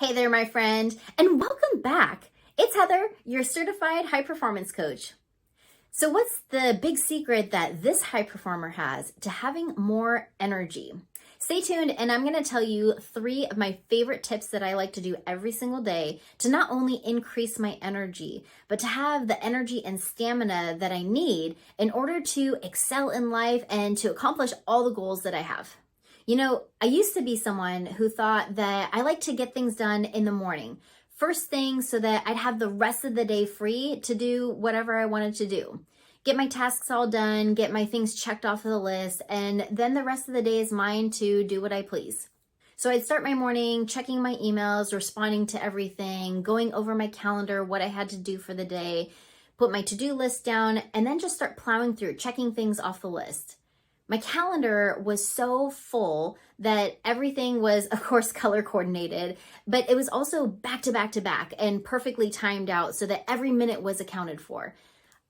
Hey there, my friend, and welcome back. It's Heather, your certified high performance coach. So, what's the big secret that this high performer has to having more energy? Stay tuned, and I'm going to tell you 3 of my favorite tips that I like to do every single day to not only increase my energy, but to have the energy and stamina that I need in order to excel in life and to accomplish all the goals that I have. You know, I used to be someone who thought that I like to get things done in the morning, first thing, so that I'd have the rest of the day free to do whatever I wanted to do. Get my tasks all done, get my things checked off of the list, and then the rest of the day is mine to do what I please. So I'd start my morning checking my emails, responding to everything, going over my calendar, what I had to do for the day, put my to-do list down, and then just start plowing through, checking things off the list. My calendar was so full that everything was, of course, color coordinated, but it was also back to back to back and perfectly timed out so that every minute was accounted for.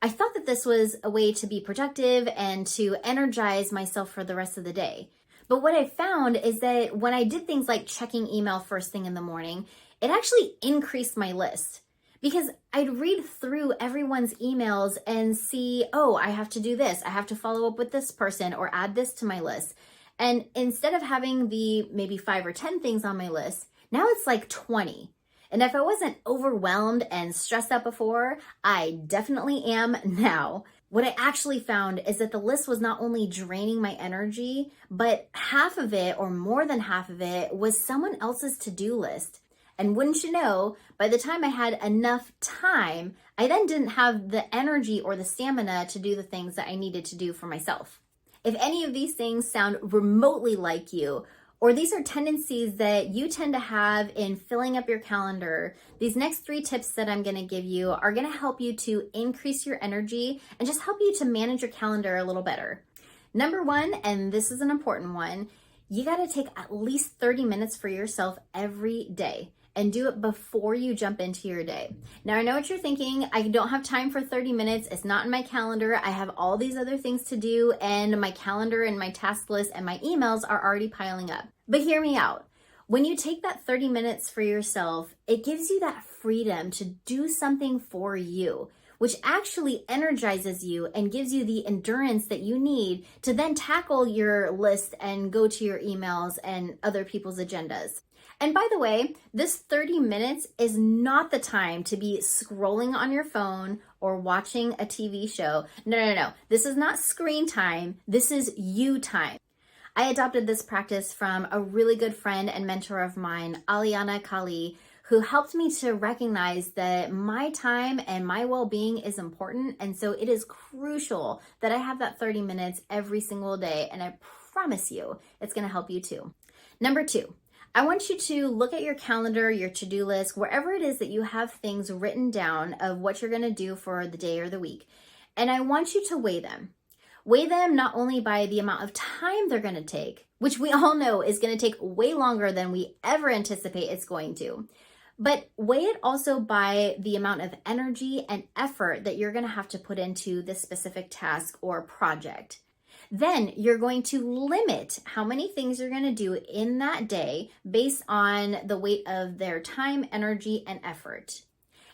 I thought that this was a way to be productive and to energize myself for the rest of the day. But what I found is that when I did things like checking email first thing in the morning, it actually increased my list. Because I'd read through everyone's emails and see, oh, I have to do this. I have to follow up with this person or add this to my list. And instead of having the maybe 5 or 10 things on my list, now it's like 20. And if I wasn't overwhelmed and stressed out before, I definitely am now. What I actually found is that the list was not only draining my energy, but half of it or more than half of it was someone else's to-do list. And wouldn't you know, by the time I had enough time, I then didn't have the energy or the stamina to do the things that I needed to do for myself. If any of these things sound remotely like you, or these are tendencies that you tend to have in filling up your calendar, these next 3 tips that I'm going to give you are going to help you to increase your energy and just help you to manage your calendar a little better. Number 1, and this is an important one, you got to take at least 30 minutes for yourself every day. And do it before you jump into your day. Now, I know what you're thinking. I don't have time for 30 minutes. It's not in my calendar. I have all these other things to do, and my calendar and my task list and my emails are already piling up. But hear me out. When you take that 30 minutes for yourself, it gives you that freedom to do something for you, which actually energizes you and gives you the endurance that you need to then tackle your list and go to your emails and other people's agendas. And by the way, this 30 minutes is not the time to be scrolling on your phone or watching a TV show. No. This is not screen time. This is you time. I adopted this practice from a really good friend and mentor of mine, Aliana Kali, who helped me to recognize that my time and my well-being is important. And so it is crucial that I have that 30 minutes every single day. And I promise you, it's going to help you too. Number 2. I want you to look at your calendar, your to-do list, wherever it is that you have things written down of what you're going to do for the day or the week. And I want you to weigh them. Weigh them not only by the amount of time they're going to take, which we all know is going to take way longer than we ever anticipate it's going to, but weigh it also by the amount of energy and effort that you're going to have to put into this specific task or project. Then you're going to limit how many things you're going to do in that day based on the weight of their time, energy, and effort.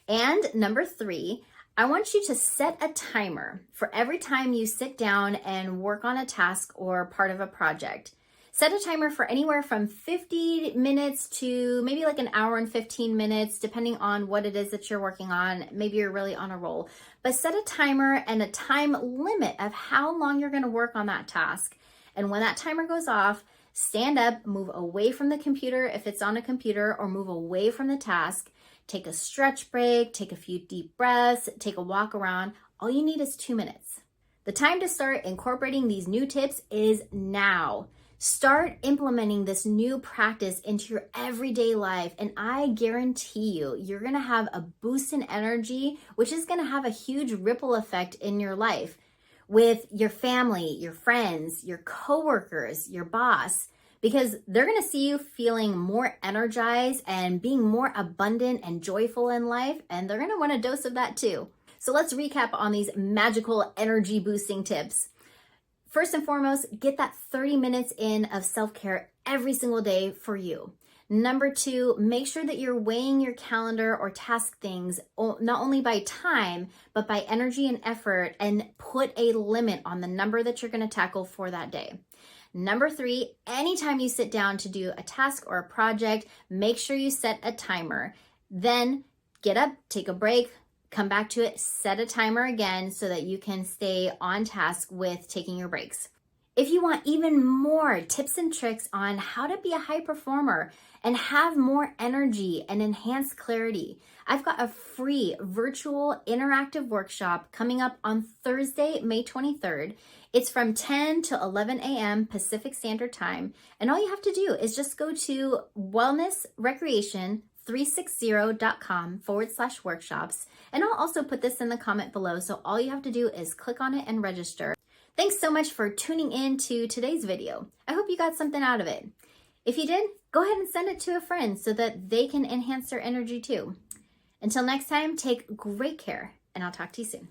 And number 3, I want you to set a timer for every time you sit down and work on a task or part of a project. Set a timer for anywhere from 50 minutes to maybe like an hour and 15 minutes, depending on what it is that you're working on. Maybe you're really on a roll. But set a timer and a time limit of how long you're going to work on that task. And when that timer goes off, stand up, move away from the computer if it's on a computer, or move away from the task. Take a stretch break, take a few deep breaths, take a walk around. All you need is 2 minutes. The time to start incorporating these new tips is now. Start implementing this new practice into your everyday life, and I guarantee you, you're going to have a boost in energy, which is going to have a huge ripple effect in your life with your family, your friends, your coworkers, your boss, because they're going to see you feeling more energized and being more abundant and joyful in life, and they're going to want a dose of that too. So let's recap on these magical energy boosting tips. First and foremost, get that 30 minutes in of self-care every single day for you. Number 2, make sure that you're weighing your calendar or task things not only by time, but by energy and effort, and put a limit on the number that you're going to tackle for that day. Number 3, anytime you sit down to do a task or a project, make sure you set a timer. Then get up, take a break, come back to it, set a timer again so that you can stay on task with taking your breaks. If you want even more tips and tricks on how to be a high performer and have more energy and enhanced clarity, I've got a free virtual interactive workshop coming up on Thursday, May 23rd. It's from 10 to 11 a.m. Pacific Standard Time. And all you have to do is just go to wellnessrecreation360.com/workshops. And I'll also put this in the comment below. So all you have to do is click on it and register. Thanks so much for tuning in to today's video. I hope you got something out of it. If you did, go ahead and send it to a friend so that they can enhance their energy too. Until next time, take great care, and I'll talk to you soon.